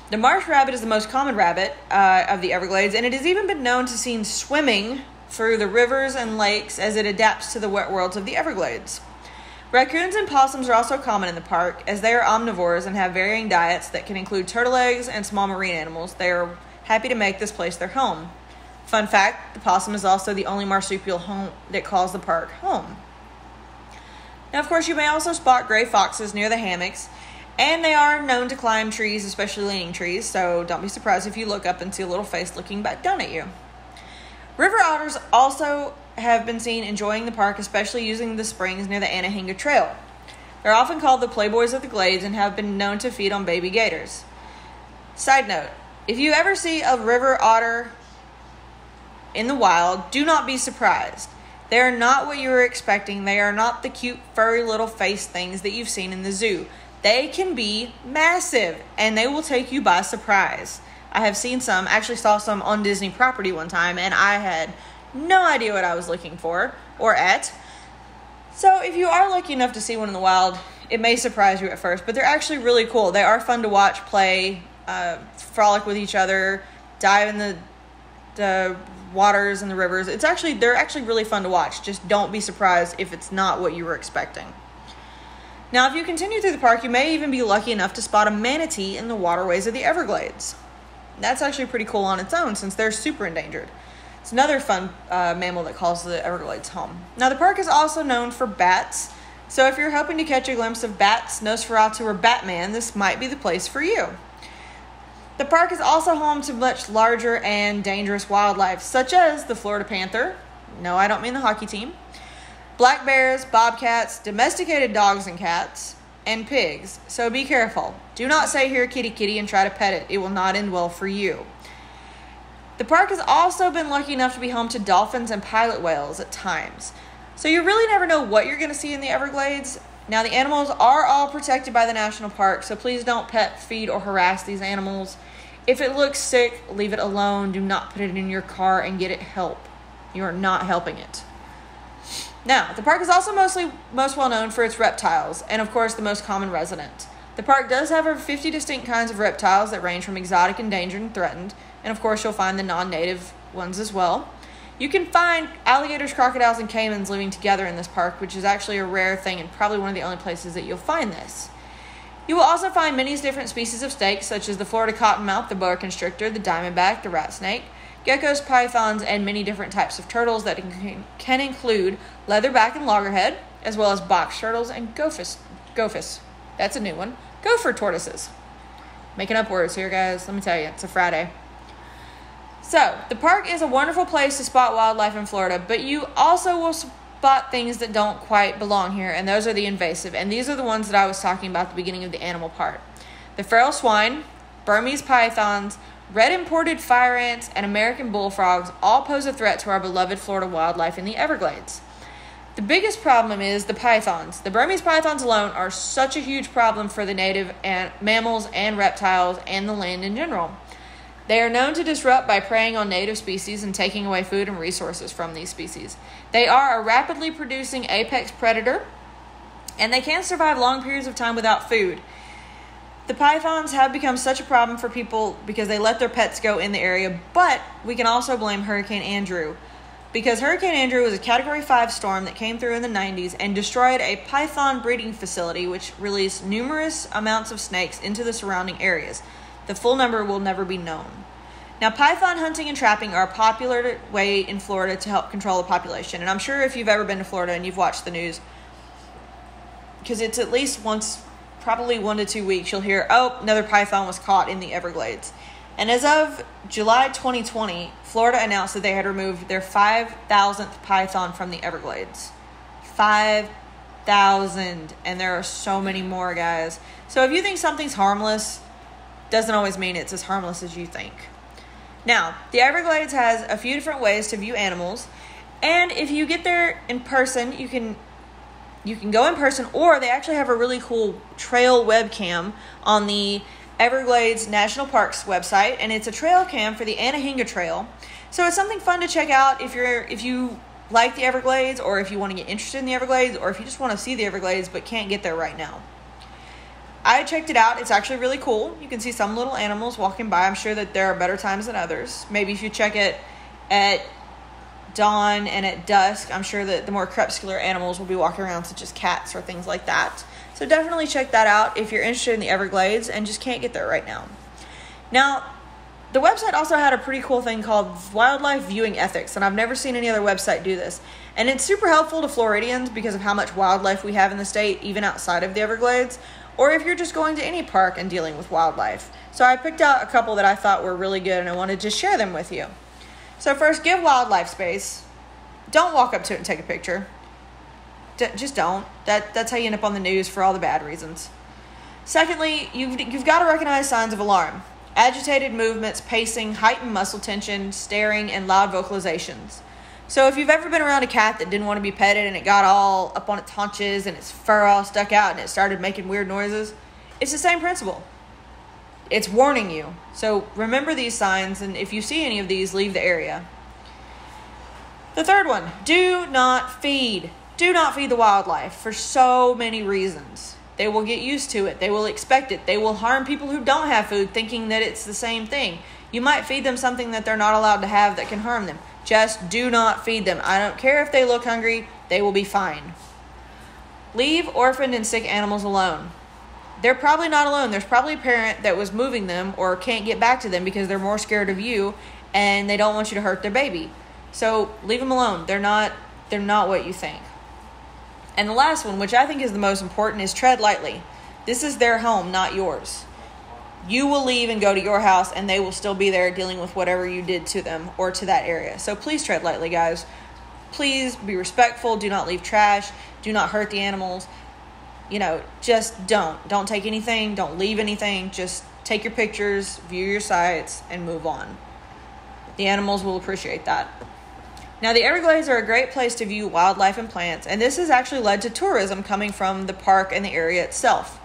B: The marsh rabbit is the most common rabbit of the Everglades, and it has even been known to be seen swimming through the rivers and lakes as it adapts to the wet worlds of the Everglades. Raccoons and possums are also common in the park, as they are omnivores and have varying diets that can include turtle eggs and small marine animals. They are happy to make this place their home. Fun fact, the possum is also the only marsupial home that calls the park home. Now, of course, you may also spot gray foxes near the hammocks, and they are known to climb trees, especially leaning trees, so don't be surprised if you look up and see a little face looking back down at you. River otters also have been seen enjoying the park, especially using the springs near the Anahinga Trail. They're often called the playboys of the glades and have been known to feed on baby gators. Side note, if you ever see a river otter in the wild, do not be surprised. They are not what you were expecting. They are not the cute, furry little face things that you've seen in the zoo. They can be massive, and they will take you by surprise. I have seen some, actually saw some on Disney property one time, and I had no idea what I was looking for or at. So if you are lucky enough to see one in the wild, it may surprise you at first, but they're actually really cool. They are fun to watch, play, frolic with each other, dive in the waters and the rivers. They're actually really fun to watch. Just don't be surprised if it's not what you were expecting. Now, if you continue through the park, you may even be lucky enough to spot a manatee in the waterways of the Everglades. That's actually pretty cool on its own, since they're super endangered. It's another fun mammal that calls the Everglades home. Now, the park is also known for bats, so if you're hoping to catch a glimpse of bats, Nosferatu, or Batman, this might be the place for you. The park is also home to much larger and dangerous wildlife, such as the Florida panther. No, I don't mean the hockey team. Black bears, bobcats, domesticated dogs and cats, and pigs. So be careful. Do not say, "Here, kitty, kitty," and try to pet it. It will not end well for you. The park has also been lucky enough to be home to dolphins and pilot whales at times. So you really never know what you're going to see in the Everglades. Now, the animals are all protected by the national park, so please don't pet, feed, or harass these animals. If it looks sick, leave it alone. Do not put it in your car and get it help. You are not helping it. Now, the park is also most well known for its reptiles, and of course the most common resident. The park does have over 50 distinct kinds of reptiles that range from exotic, endangered, and threatened, And of course, you'll find the non-native ones as well. You can find alligators, crocodiles, and caimans living together in this park, which is actually a rare thing and probably one of the only places that you'll find this. You will also find many different species of snakes, such as the Florida cottonmouth, the boa constrictor, the diamondback, the rat snake, geckos, pythons, and many different types of turtles that can include leatherback and loggerhead, as well as box turtles and gophus. That's a new one. Gopher tortoises. Making up words here, guys. Let me tell you, it's a Friday. So, the park is a wonderful place to spot wildlife in Florida, but you also will spot things that don't quite belong here, and those are the invasive. And these are the ones that I was talking about at the beginning of the animal part. The feral swine, Burmese pythons, red imported fire ants, and American bullfrogs all pose a threat to our beloved Florida wildlife in the Everglades. The biggest problem is the pythons. The Burmese pythons alone are such a huge problem for the native mammals and reptiles and the land in general. They are known to disrupt by preying on native species and taking away food and resources from these species. They are a rapidly producing apex predator, and they can survive long periods of time without food. The pythons have become such a problem for people because they let their pets go in the area, but we can also blame Hurricane Andrew, because Hurricane Andrew was a Category 5 storm that came through in the 90s and destroyed a python breeding facility, which released numerous amounts of snakes into the surrounding areas. The full number will never be known. Now, python hunting and trapping are a popular way in Florida to help control the population. And I'm sure if you've ever been to Florida and you've watched the news, because it's at least once, probably 1 to 2 weeks, you'll hear, oh, another python was caught in the Everglades. And as of July 2020, Florida announced that they had removed their 5,000th python from the Everglades. 5,000. And there are so many more, guys. So if you think something's harmless, doesn't always mean it's as harmless as you think. Now, the Everglades has a few different ways to view animals, and if you get there in person, you can go in person, or they actually have a really cool trail webcam on the Everglades National Parks website, and it's a trail cam for the Anahinga Trail. So it's something fun to check out if you like the Everglades, or if you want to get interested in the Everglades, or if you just want to see the Everglades but can't get there right now. I checked it out. It's actually really cool. You can see some little animals walking by. I'm sure that there are better times than others. Maybe if you check it at dawn and at dusk, I'm sure that the more crepuscular animals will be walking around, such as cats or things like that. So definitely check that out if you're interested in the Everglades and just can't get there right now. Now, the website also had a pretty cool thing called Wildlife Viewing Ethics, and I've never seen any other website do this. And it's super helpful to Floridians because of how much wildlife we have in the state, even outside of the Everglades, or if you're just going to any park and dealing with wildlife. So I picked out a couple that I thought were really good, and I wanted to share them with you. So first, give wildlife space. Don't walk up to it and take a picture. Just don't. That's how you end up on the news for all the bad reasons. Secondly, you've got to recognize signs of alarm. Agitated movements, pacing, heightened muscle tension, staring, and loud vocalizations. So if you've ever been around a cat that didn't want to be petted and it got all up on its haunches and its fur all stuck out and it started making weird noises, it's the same principle. It's warning you. So remember these signs, and if you see any of these, leave the area. The third one, do not feed. Do not feed the wildlife for so many reasons. They will get used to it. They will expect it. They will harm people who don't have food thinking that it's the same thing. You might feed them something that they're not allowed to have that can harm them. Just do not feed them. I don't care if they look hungry. They will be fine. Leave orphaned and sick animals alone. They're probably not alone. There's probably a parent that was moving them or can't get back to them because they're more scared of you and they don't want you to hurt their baby. So leave them alone. They're not what you think. And the last one, which I think is the most important, is tread lightly. This is their home, not yours. You will leave and go to your house, and they will still be there dealing with whatever you did to them or to that area. So please tread lightly, guys. Please be respectful. Do not leave trash. Do not hurt the animals. Just don't. Don't take anything. Don't leave anything. Just take your pictures, view your sites, and move on. The animals will appreciate that. Now, the Everglades are a great place to view wildlife and plants, and this has actually led to tourism coming from the park and the area itself.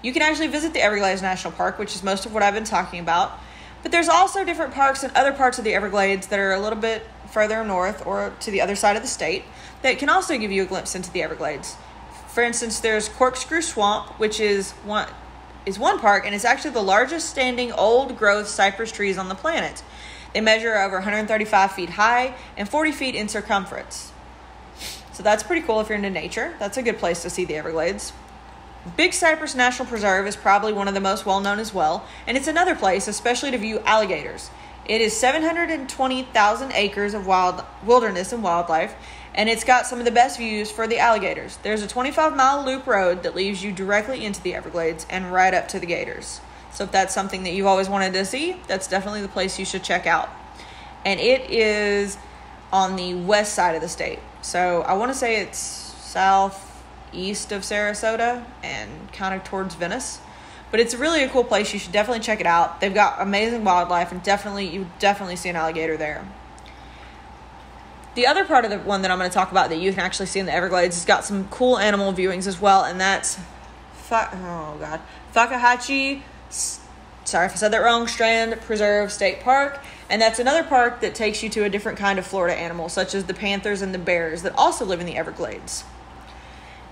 B: You can actually visit the Everglades National Park, which is most of what I've been talking about, but there's also different parks in other parts of the Everglades that are a little bit further north or to the other side of the state that can also give you a glimpse into the Everglades. For instance, there's Corkscrew Swamp, which is one park, and it's actually the largest standing old-growth cypress trees on the planet. They measure over 135 feet high and 40 feet in circumference. So that's pretty cool if you're into nature. That's a good place to see the Everglades. Big Cypress National Preserve is probably one of the most well-known as well, and it's another place especially to view alligators. It is 720,000 acres of wilderness and wildlife, and it's got some of the best views for the alligators. There's a 25-mile loop road that leads you directly into the Everglades and right up to the gators. So if that's something that you've always wanted to see, that's definitely the place you should check out. And it is on the west side of the state. So I want to say it's southeast of Sarasota and kind of towards Venice. But it's really a cool place. You should definitely check it out. They've got amazing wildlife, and you definitely see an alligator there. The other part of the one that I'm going to talk about that you can actually see in the Everglades has got some cool animal viewings as well, and that's Fakahatchee, sorry if I said that wrong, Strand Preserve State Park. And that's another park that takes you to a different kind of Florida animal, such as the panthers and the bears that also live in the Everglades.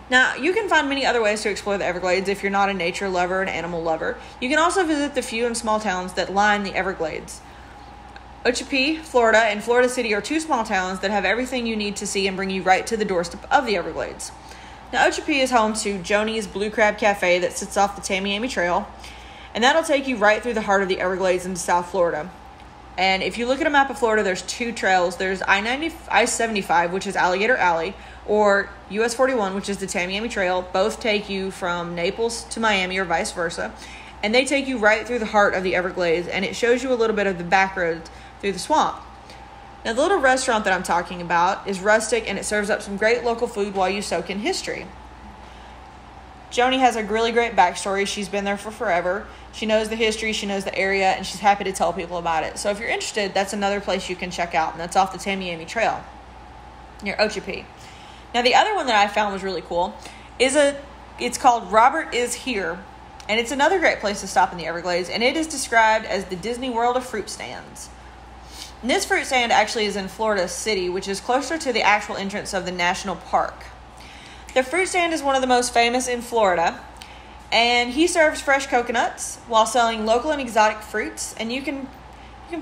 B: Now, you can find many other ways to explore the Everglades if you're not a nature lover, an animal lover. You can also visit the few and small towns that line the Everglades. Okeechobee, Florida, and Florida City are two small towns that have everything you need to see and bring you right to the doorstep of the Everglades. Now, Okeechobee is home to Joni's Blue Crab Cafe that sits off the Tamiami Trail, and that'll take you right through the heart of the Everglades into South Florida. And if you look at a map of Florida, there's two trails. There's I-75, which is Alligator Alley, or US 41, which is the Tamiami Trail. Both take you from Naples to Miami or vice versa. And they take you right through the heart of the Everglades, and it shows you a little bit of the back roads through the swamp. Now, the little restaurant that I'm talking about is rustic, and it serves up some great local food while you soak in history. Joni has a really great backstory. She's been there for forever. She knows the history, she knows the area, and she's happy to tell people about it. So if you're interested, that's another place you can check out, and that's off the Tamiami Trail near Okeechobee. Now, the other one that I found was really cool it's called Robert Is Here, and it's another great place to stop in the Everglades, and it is described as the Disney World of fruit stands. And this fruit stand actually is in Florida City, which is closer to the actual entrance of the national park. The fruit stand is one of the most famous in Florida, and he serves fresh coconuts while selling local and exotic fruits, and you can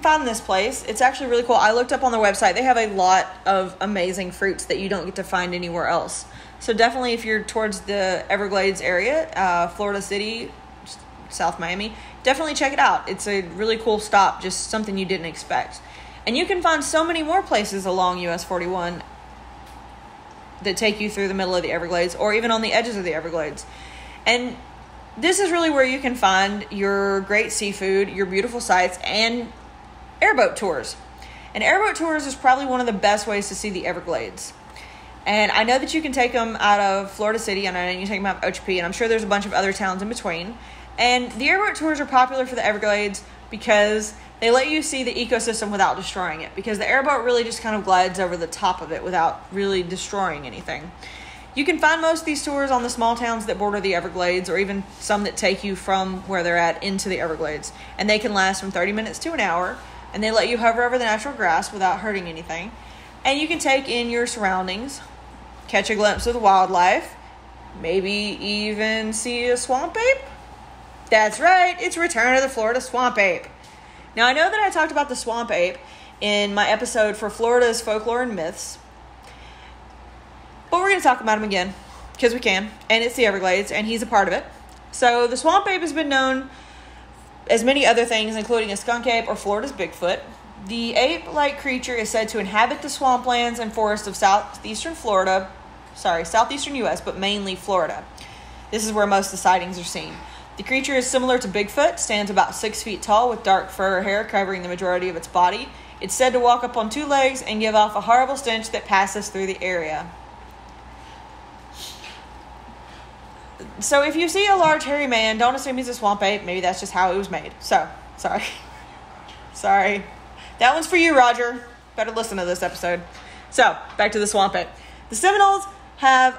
B: find this place. It's actually really cool. I looked up on their website. They have a lot of amazing fruits that you don't get to find anywhere else. So definitely if you're towards the Everglades area, Florida City, South Miami, definitely check it out. It's a really cool stop, just something you didn't expect. And you can find so many more places along US 41 that take you through the middle of the Everglades or even on the edges of the Everglades. And this is really where you can find your great seafood, your beautiful sights, and airboat tours. And airboat tours is probably one of the best ways to see the Everglades. And I know that you can take them out of Florida City, and I know you can take them out of Okeechobee, and I'm sure there's a bunch of other towns in between. And the airboat tours are popular for the Everglades because they let you see the ecosystem without destroying it, because the airboat really just kind of glides over the top of it without really destroying anything. You can find most of these tours on the small towns that border the Everglades, or even some that take you from where they're at into the Everglades. And they can last from 30 minutes to an hour, and they let you hover over the natural grass without hurting anything. And you can take in your surroundings, catch a glimpse of the wildlife, maybe even see a swamp ape. That's right, it's Return of the Florida Swamp Ape. Now, I know that I talked about the swamp ape in my episode for Florida's Folklore and Myths, but we're going to talk about him again, because we can, and it's the Everglades, and he's a part of it. So, the swamp ape has been known as many other things, including a skunk ape or Florida's Bigfoot. The ape-like creature is said to inhabit the swamplands and forests of southeastern U.S., but mainly Florida. This is where most of the sightings are seen. The creature is similar to Bigfoot, stands about 6 feet tall with dark fur or hair covering the majority of its body. It's said to walk up on two legs and give off a horrible stench that passes through the area. So if you see a large hairy man, don't assume he's a swamp ape. Maybe that's just how it was made. So, sorry. That one's for you, Roger. Better listen to this episode. So, back to the swamp ape. The Seminoles have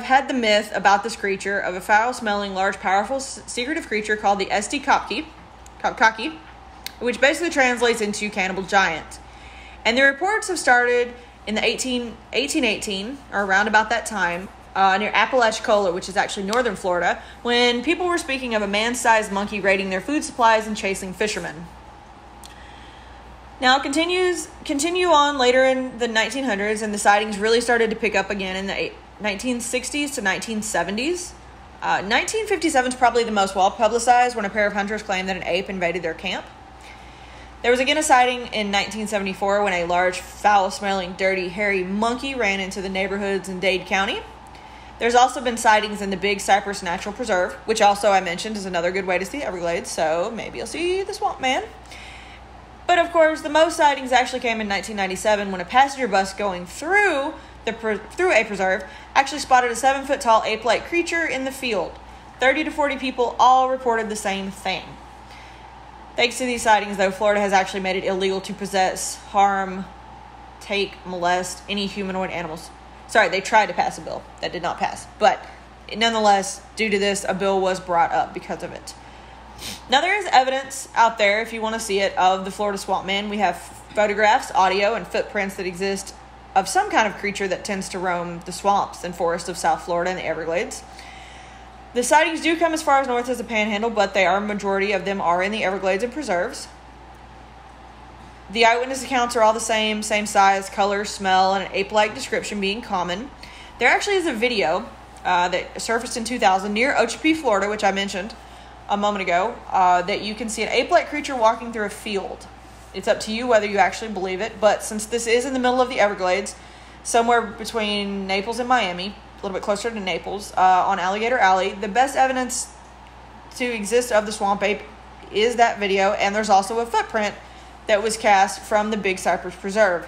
B: had the myth about this creature of a foul-smelling, large, powerful, secretive creature called the Esti Kopkaki, which basically translates into cannibal giant. And the reports have started in the 1818, or around about that time, near Apalachicola, which is actually northern Florida, when people were speaking of a man-sized monkey raiding their food supplies and chasing fishermen. Now, continue on later in the 1900s, and the sightings really started to pick up again in the 1960s to 1970s. 1957 is probably the most well-publicized, when a pair of hunters claimed that an ape invaded their camp. There was again a sighting in 1974 when a large, foul-smelling, dirty, hairy monkey ran into the neighborhoods in Dade County. There's also been sightings in the Big Cypress Natural Preserve, which also I mentioned is another good way to see Everglades, so maybe you'll see the swamp man. But of course, the most sightings actually came in 1997 when a passenger bus going through a preserve actually spotted a 7-foot-tall ape-like creature in the field. 30 to 40 people all reported the same thing. Thanks to these sightings, though, Florida has actually made it illegal to possess, harm, take, molest any humanoid animals. Sorry, they tried to pass a bill. That did not pass. But nonetheless, due to this, a bill was brought up because of it. Now, there is evidence out there, if you want to see it, of the Florida swamp man. We have photographs, audio, and footprints that exist of some kind of creature that tends to roam the swamps and forests of South Florida and the Everglades. The sightings do come as far as north as the Panhandle, but majority of them are in the Everglades and preserves. The eyewitness accounts are all the same size, color, smell, and an ape-like description being common. There actually is a video that surfaced in 2000 near Ochapee, Florida, which I mentioned a moment ago, that you can see an ape-like creature walking through a field. It's up to you whether you actually believe it, but since this is in the middle of the Everglades, somewhere between Naples and Miami, a little bit closer to Naples, on Alligator Alley, the best evidence to exist of the swamp ape is that video, and there's also a footprint that was cast from the Big Cypress Preserve.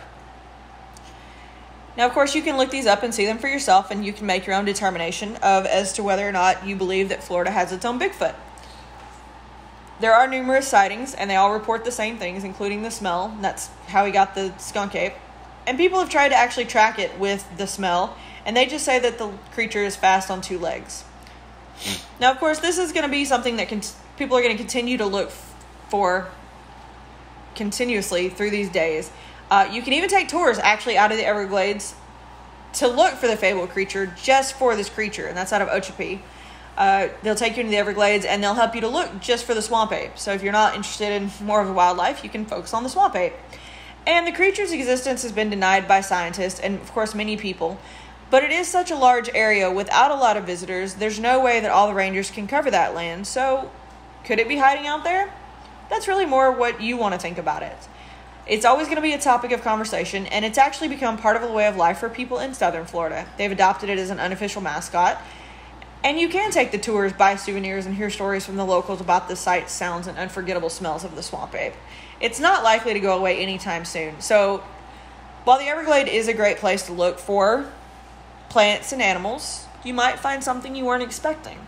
B: Now, of course, you can look these up and see them for yourself, and you can make your own determination as to whether or not you believe that Florida has its own Bigfoot. There are numerous sightings, and they all report the same things, including the smell. That's how he got the skunk ape. And people have tried to actually track it with the smell, and they just say that the creature is fast on 2 legs. Now, of course, this is going to be something that people are going to continue to look for continuously through these days. You can even take tours actually out of the Everglades to look for the fabled creature just for this creature, and that's out of Ochapee. They'll take you into the Everglades, and they'll help you to look just for the swamp ape. So if you're not interested in more of the wildlife, you can focus on the swamp ape. And the creature's existence has been denied by scientists and, of course, many people. But it is such a large area without a lot of visitors, there's no way that all the rangers can cover that land. So could it be hiding out there? That's really more what you want to think about it. It's always going to be a topic of conversation, and it's actually become part of a way of life for people in southern Florida. They've adopted it as an unofficial mascot. And you can take the tours, buy souvenirs, and hear stories from the locals about the sights, sounds, and unforgettable smells of the swamp ape. It's not likely to go away anytime soon. So, while the Everglade is a great place to look for plants and animals, you might find something you weren't expecting.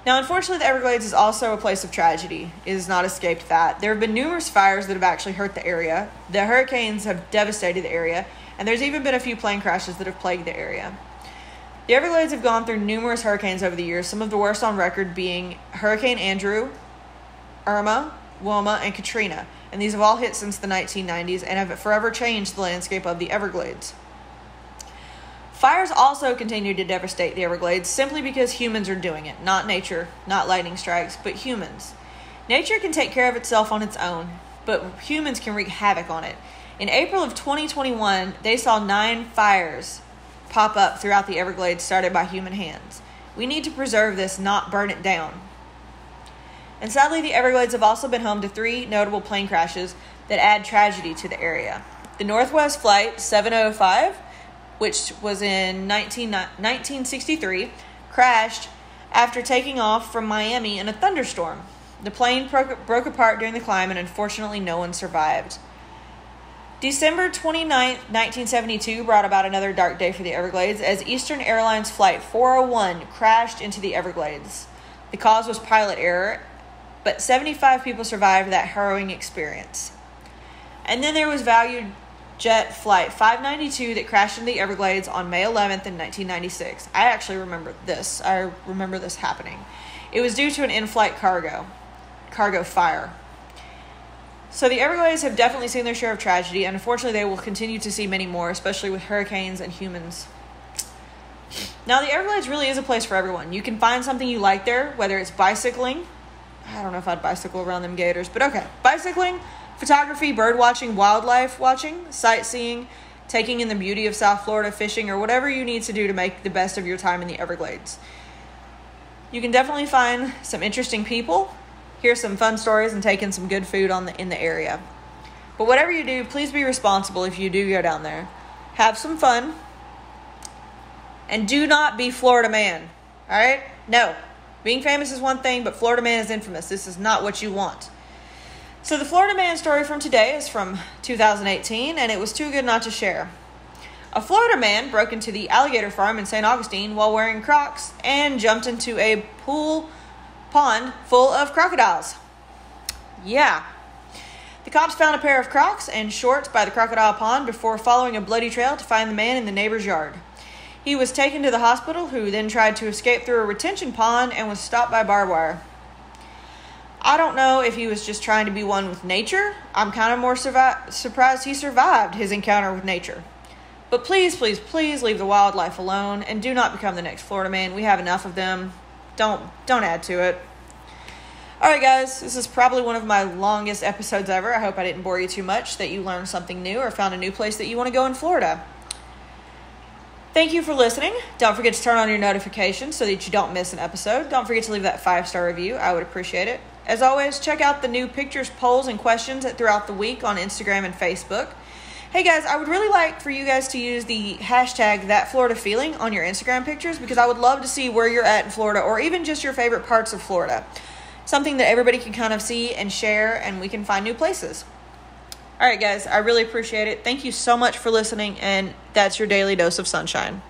B: Now, unfortunately, the Everglades is also a place of tragedy. It has not escaped that. There have been numerous fires that have actually hurt the area. The hurricanes have devastated the area, and there's even been a few plane crashes that have plagued the area. The Everglades have gone through numerous hurricanes over the years, some of the worst on record being Hurricane Andrew, Irma, Wilma, and Katrina. And these have all hit since the 1990s and have forever changed the landscape of the Everglades. Fires also continue to devastate the Everglades simply because humans are doing it. Not nature, not lightning strikes, but humans. Nature can take care of itself on its own, but humans can wreak havoc on it. In April of 2021, they saw 9 fires pop up throughout the Everglades started by human hands. We need to preserve this, not burn it down. And sadly, the Everglades have also been home to 3 notable plane crashes that add tragedy to the area. The Northwest Flight 705, which was in 1963, crashed after taking off from Miami in a thunderstorm. The plane broke apart during the climb, and unfortunately no one survived. December 29, 1972 brought about another dark day for the Everglades as Eastern Airlines Flight 401 crashed into the Everglades. The cause was pilot error, but 75 people survived that harrowing experience. And then there was valued jet Flight 592 that crashed into the Everglades on May 11th in 1996. I actually remember this. I remember this happening. It was due to an in-flight cargo fire. So the Everglades have definitely seen their share of tragedy, and unfortunately they will continue to see many more, especially with hurricanes and humans. Now, the Everglades really is a place for everyone. You can find something you like there, whether it's bicycling. I don't know if I'd bicycle around them gators, but okay. Bicycling, Photography, bird watching, wildlife watching, sightseeing, taking in the beauty of South Florida, fishing, or whatever you need to do to make the best of your time in the Everglades. You can definitely find some interesting people, hear some fun stories, and take in some good food in the area. But whatever you do, please be responsible if you do go down there. Have some fun. And do not be Florida man. All right? No. Being famous is one thing, but Florida man is infamous. This is not what you want. So the Florida man story from today is from 2018, and it was too good not to share. A Florida man broke into the alligator farm in St. Augustine while wearing Crocs and jumped into a pond full of crocodiles. Yeah. The cops found a pair of Crocs and shorts by the crocodile pond before following a bloody trail to find the man in the neighbor's yard. He was taken to the hospital, who then tried to escape through a retention pond and was stopped by barbed wire. I don't know if he was just trying to be one with nature. I'm kind of more surprised he survived his encounter with nature. But please, please, please leave the wildlife alone and do not become the next Florida man. We have enough of them. Don't add to it. All right, guys, this is probably one of my longest episodes ever. I hope I didn't bore you too much, that you learned something new or found a new place that you want to go in Florida. Thank you for listening. Don't forget to turn on your notifications so that you don't miss an episode. Don't forget to leave that 5-star review. I would appreciate it. As always, check out the new pictures, polls, and questions throughout the week on Instagram and Facebook. Hey guys, I would really like for you guys to use the hashtag #ThatFloridaFeeling on your Instagram pictures, because I would love to see where you're at in Florida, or even just your favorite parts of Florida. Something that everybody can kind of see and share, and we can find new places. All right, guys, I really appreciate it. Thank you so much for listening, and that's your daily dose of sunshine.